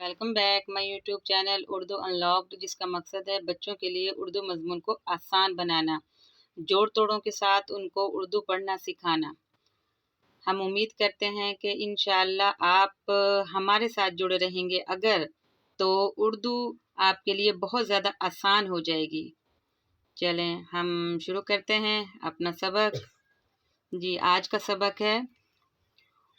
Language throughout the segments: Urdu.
Welcome back my YouTube channel Urdu unlocked, جس کا مقصد ہے بچوں کے لیے اردو مضمون کو آسان بنانا، جوڑ توڑوں کے ساتھ ان کو اردو پڑھنا سکھانا۔ ہم امید کرتے ہیں کہ انشاءاللہ آپ ہمارے ساتھ جڑے رہیں گے اگر تو اردو آپ کے لیے بہت زیادہ آسان ہو جائے گی۔ چلیں ہم شروع کرتے ہیں اپنا سبق۔ جی آج کا سبق ہے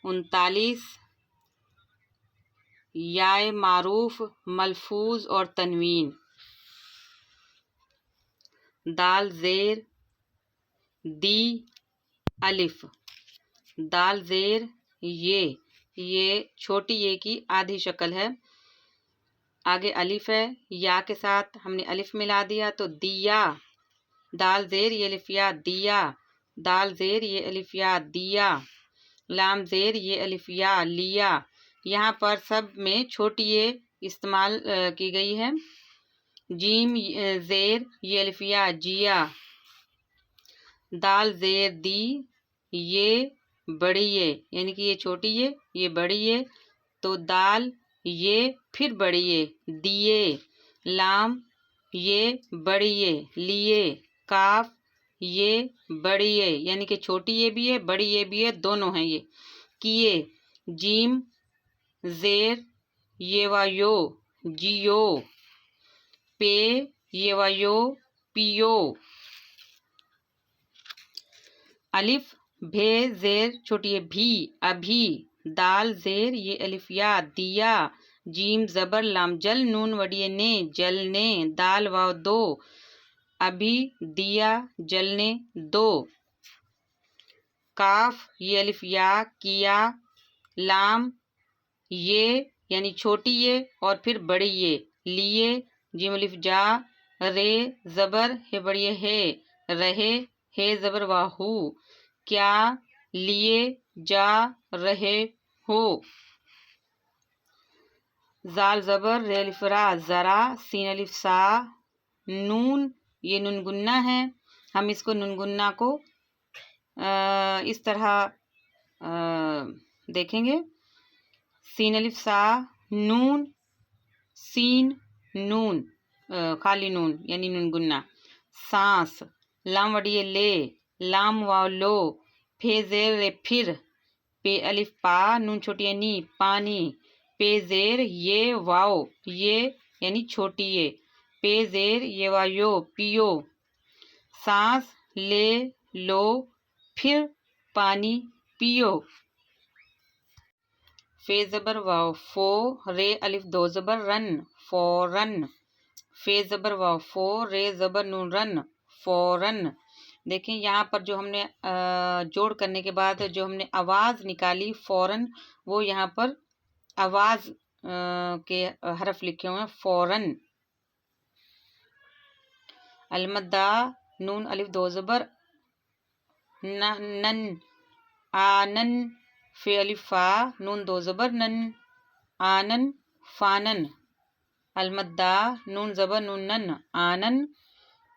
39 یائے معروف، ملفوظ اور تنوین۔ دال زیر دی الف، دال زیر یہ چھوٹی یہ کی آدھی شکل ہے، آگے الف ہے، یا کے ساتھ ہم نے الف ملا دیا تو دیا، دال زیر یہ الف یا دیا، دال زیر یہ الف یا دیا، لام زیر یہ الف یا لیا۔ یہاں پر سب میں چھوٹی یہ استعمال کی گئی ہے۔ جیم زیر یہ الف یا جیا، دال زیر دی یہ بڑی یہ، یعنی کہ یہ چھوٹی یہ بڑی یہ، تو دال یہ پھر بڑی یہ دیے، لام یہ بڑی یہ لیے، کاف یہ بڑی یہ، یعنی کہ چھوٹی یہ بھی ہے بڑی یہ بھی ہے، دونوں ہیں یہ کیے۔ جیم زیر یہ و یو جیو، پے یہ و یو پیو، الف بھے زیر چھوٹی بھی ابھی، دال زیر یہ الف یا دیا، جیم زبر لام جل نون وڑی نے جلنے، دال واو دو ابھی دیا جلنے دو، کاف یہ الف یا کیا، لام یہ یعنی چھوٹی یہ اور پھر بڑی یہ لیے، جیم الف جا رے زبر ہے بڑی ہے رہے، ہے زبر واہو کیا لیے جا رہے ہو، زال زبر رے الف را ذرا، سین الف سا نون یہ نون گنہ ہے، ہم اس کو نون گنہ کو اس طرح دیکھیں گے، سین الف سا نون سین نون خالی نون یعنی نون گنہ، سانس، لام وڑی لے لام واو لو، پھے زیر رے پھر، پے الف پا نون چھوٹی نی پانی، پے زیر یہ واو یہ یعنی چھوٹی یہ، پے زیر یہ وا یو پیو، سانس لے لو پھر پانی پیو، فے زبر واو فو، رے الف دو زبر رن فورن، فے زبر واو فو، رے زبر نون رن فورن۔ دیکھیں یہاں پر جو ہم نے جوڑ کرنے کے بعد جو ہم نے آواز نکالی فورن، وہ یہاں پر آواز کے حرف لکھے ہوئے ہیں فورن۔ المدہ نون الف دو زبر نن آنن، فے الف فا نون دو زبر نن آنن فانن، المدہ نون زبر نون نن آنن،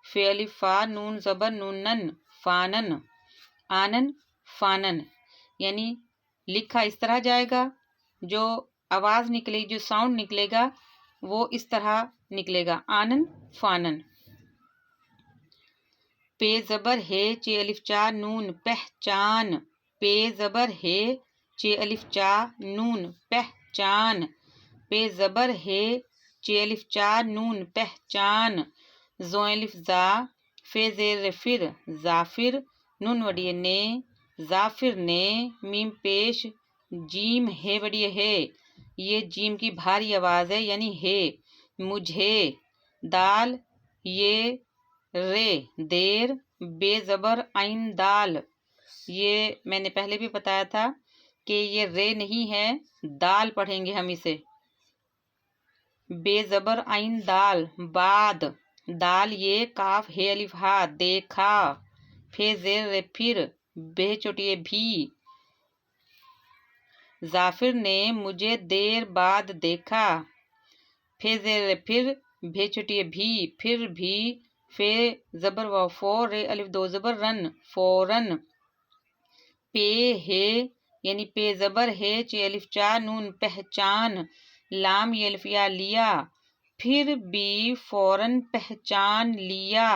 فے الف فا نون زبر نون نن فانن، آنن فانن، یعنی لکھا اس طرح جائے گا، جو آواز نکلے جو ساؤنڈ نکلے گا وہ اس طرح نکلے گا آنن فانن۔ پے زبر ہے چے الف چا نون پہچان، پے زبر ہے چے الف چا نون پہچان، پے زبر ہے چے الف چا نون پہچان، زو الف زا، فے زیر پھر ظافر، نون وڑی نے ظافر نے، میم پیش جیم ہے بڑی ہے، یہ جیم کی بھاری آواز ہے یعنی ہے، مجھے، دال یہ رے دیر، بے زبر عین دال، یہ میں نے پہلے بھی بتایا تھا کہ یہ رے نہیں ہے دال پڑھیں گے ہم اسے، بے زبر عین دال بعد، دال یہ کاف ہے الف ہا دیکھا، پھے زیر رے پھر بے چھوٹی بھی، ظافر نے مجھے دیر بعد دیکھا، پھے زیر رے پھر بے چھوٹی بھی پھر بھی، فے زبر و فور رے الف دو زبر رن فورن، پے ہے یعنی پے زبر ہے چے الف چا نون پہچان، لام یہ الف یا لیا، پھر بھی فوراً پہچان لیا۔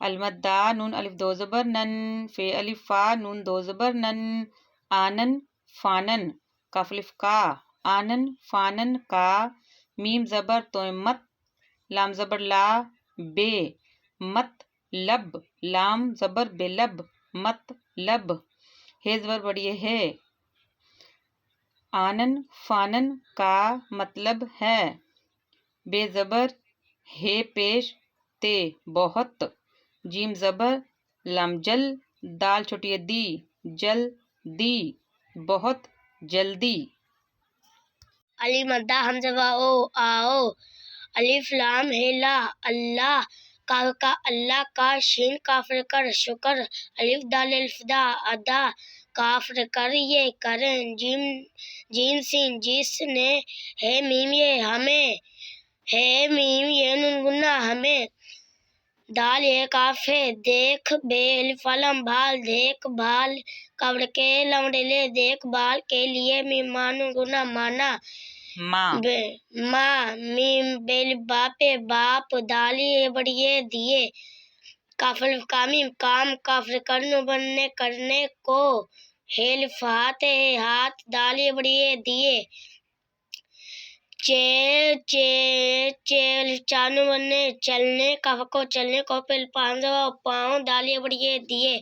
المدہ نون الف دو زبر نن، فے الف فا نون دو زبر نن، آنن فانن، کاف الف کا، آنن فانن کا، میم زبر تو مت، لام زبر لا، بے، مت لب، لام زبر بے لب، مت لب، ہے زبر بڑی ہے، آنن فانن کا مطلب ہے، بے زبر ہے پیش تے بہت، جیم زبر لام جل، دال چھوٹی دی، جل دی بہت جلدی۔ علی مدہ حمزہ واؤ آؤ، الف لام ہے لا اللہ، کاف کا اللہ کا، شین کاف کر شکر، الف دال الف دا ادا، کاف کر یہ کر، جیم سین جس نے، ہے میم یہ ہمیں، ہے میم یہ نون گنا ہمیں، دال یہ کاف ہے، دیکھ بے الف لام بھال، دیکھ بھال، کبر کے لمڑے لے، دیکھ بھال کے لیے، میم مانو گنا مانا، ماں، میم بیل باپے باپ، دالی بڑیے دیے، کاف الف کا میم کام، کاف کرنے بننے کرنے کو، ہیل ہاتھ ہے ہاتھ، دالی بڑیے دیے، چیل چانو بننے چلنے، کاف کو چلنے کو، پل پانزا پاؤں، دالی بڑیے دیے،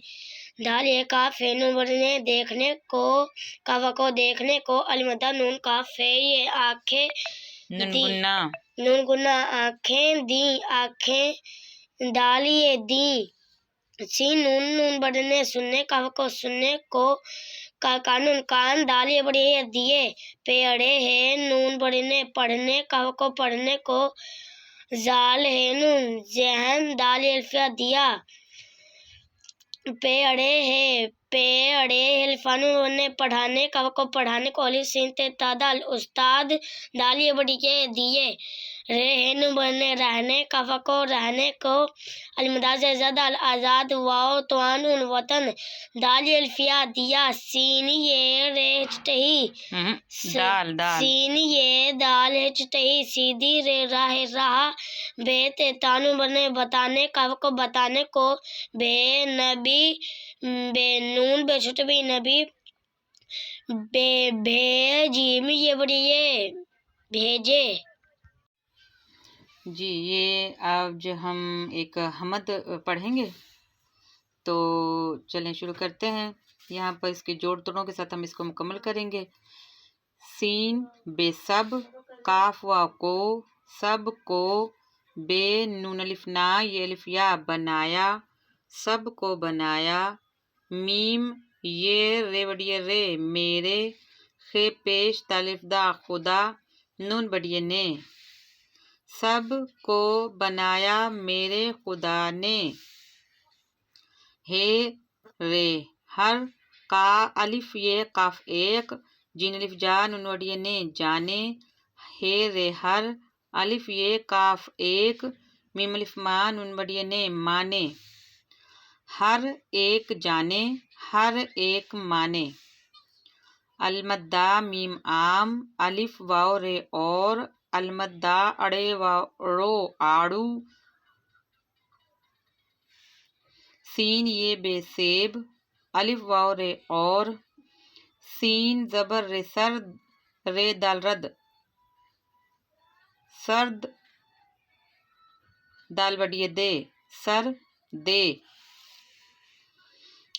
دال یہ کاف ہے نون بننے دیکھنے کو، کاف کو دیکھنے کو، المدہ نون کاف ہے یہ آنکھیں دی، نون گنا آنکھیں دی، آنکھیں دالی دی، سین نون نون بڑھنے سننے، کاف کو سننے کو، قانون کان، دالی بڑی دیے، پیڑے ہے نون بڑھنے پڑھنے، کاف کو پڑھنے کو، زال ہے نون ذہن، دالی الفیا دیا، پیڑے ہے پیڑے الفانو بننے پڑھانے، کاف کو پڑھانے کو، الف سین تے تادال استاد، دالی بڑی کے دیے، رہن بننے رہنے، کاف کو رہنے کو، المداز زدال آزاد، واؤ توانون وطن، دالی الفیا دیا، سین یہ ریچٹہی، سین یہ دال ہچٹہی، سیدھی رے راہ راہ، بے تے تانو بننے بتانے، کاف کو بتانے کو، بے نبی، بے نون بے چھوٹے بھی نبی، بے بھیجیم یہ بڑی یہ بھیجے۔ جی یہ آج ہم ایک حمد پڑھیں گے، تو چلیں شروع کرتے ہیں۔ یہاں پر اس کے جوڑ توڑوں کے ساتھ ہم اس کو مکمل کریں گے۔ سین بے سب، کاف وا کو، سب کو، بے نون الف نا یہ الف یا بنایا، سب کو بنایا، میم یہ رے بڑیے رے میرے، خے پیش تالف دا خدا، نون بڑیے نے، سب کو بنایا میرے خدا نے، ہے رے ہر کا الف یہ کاف ایک، جین الف جا نون بڑیے نے جانے، ہے رے ہر الف یہ کاف ایک، میم الف ما نون بڑیے نے مانے، ہر ایک جانے، ہر ایک مانے، المدہ میم عام، الف واو رے اور، المدہ اڑے واڑو آڑو، سین یہ بے سیب، الف واو رے اور، سین زبر رے سرد، رے دال رد، سرد، دال بڑیے دے، سر دے،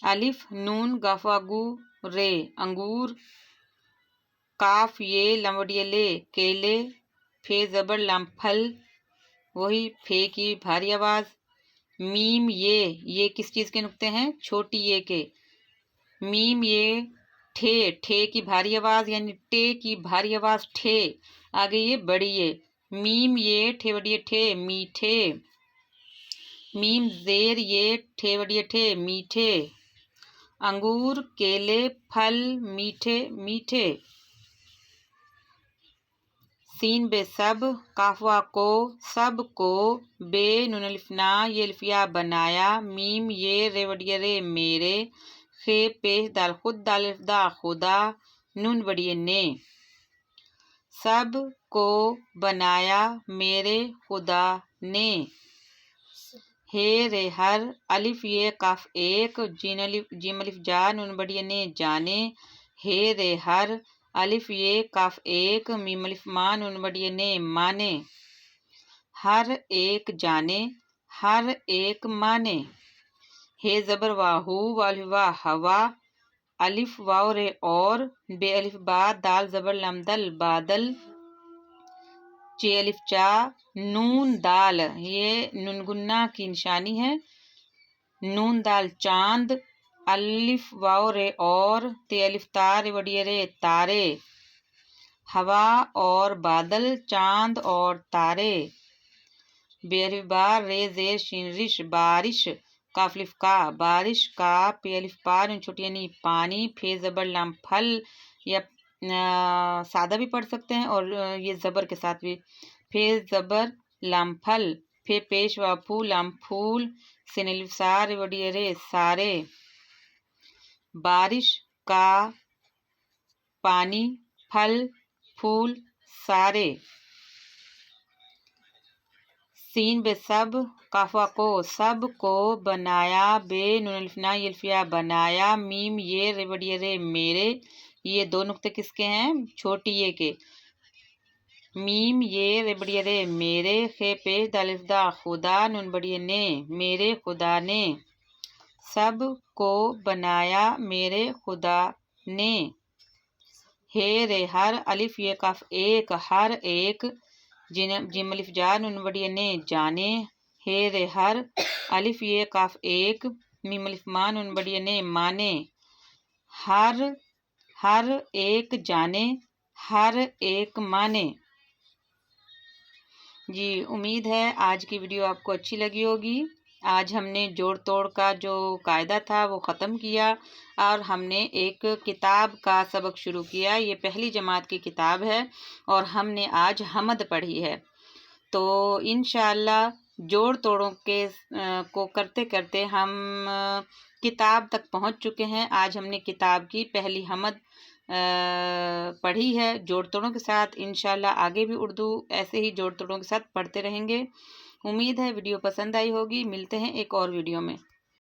الف نون گافاگو رے انگور، کاف یہ لمبڑیے لے کیلے، پھے زبر لام پھل، وہی پھے کی بھاری آواز، میم یہ کس چیز کے نقطے ہیں؟ چھوٹی یہ کے، میم یہ ٹھے، ٹھے کی بھاری آواز یعنی ٹے کی بھاری آواز ٹھے، آگے یہ بڑی ہے، میم یہ ٹھے بڑیے ٹھے میٹھے، میم زیر یہ ٹھے بڑیے ٹھے میٹھے، انگور کیلے پھل میٹھے میٹھے، سین بے سب، کاف وا کو، سب کو، بے نون الف نا یہ الف یا بنایا، میم یہ رے وڑیے رے میرے، خے پیش دال خود، دال الف دا خدا، نون بڑی نے، سب کو بنایا میرے خدا نے، ہے رے ہر الف یہ کاف ایک جیم الف جا نون بڑی نے جانے، ہے رے ہر الف یہ کاف ایک میم الف ماں نون بڑی نے مانے، ہر ایک جانے ہر ایک مانے، ہے زبر واہو والف وا ہوا، الف واو رے اور، بے الف با دال زبر لام دل بادل، چے الف چا نون دال، یہ نون گنہ کی نشانی ہے، نون دال چاند، الف واو رے اور، تے الف تا رے وڈی رے تارے، ہوا اور بادل چاند اور تارے، بے الف با رے زیر شین رش بارش، کاف الف کا بارش کا، پے الف پا نون چھوٹی نی پانی، پھے زبر لام پھل، یا سادہ بھی پڑھ سکتے ہیں اور یہ زبر کے ساتھ بھی، پھے زبر لام پھل، پھے پیش وا پھو لام پھول، سین الف سار وڈی رے سارے، بارش کا پانی پھل پھول سارے، سین بے سب کافا کو سب کو بنایا، بے نون الف نا یہ الف یا بنایا، میم یہ رے وڈی رے میرے، یہ دو نقطے کس کے ہیں؟ چھوٹی یہ کے، میم یہ رے بڑی رے میرے، خے پیش دال الف دا خدا نون بڑی نے میرے خدا نے، سب کو بنایا میرے خدا نے، ہے رے ہر الف یہ کاف ایک ہر ایک، جیم الف جا نون بڑی نے جانے، ہے رے ہر الف یہ کاف ایک میم الف ماں نون بڑی نے مانے، ہر ایک جانے ہر ایک مانے۔ جی امید ہے آج کی ویڈیو آپ کو اچھی لگی ہوگی۔ آج ہم نے جوڑ توڑ کا جو قاعدہ تھا وہ ختم کیا، اور ہم نے ایک کتاب کا سبق شروع کیا، یہ پہلی جماعت کی کتاب ہے اور ہم نے آج حمد پڑھی ہے۔ تو انشاءاللہ جوڑ توڑوں کے کو کرتے کرتے ہم کتاب تک پہنچ چکے ہیں۔ آج ہم نے کتاب کی پہلی حمد پڑھی ہے جوڑ توڑوں کے ساتھ، انشاءاللہ آگے بھی اردو ایسے ہی جوڑ توڑوں کے ساتھ پڑھتے رہیں گے۔ امید ہے ویڈیو پسند آئی ہوگی، ملتے ہیں ایک اور ویڈیو میں۔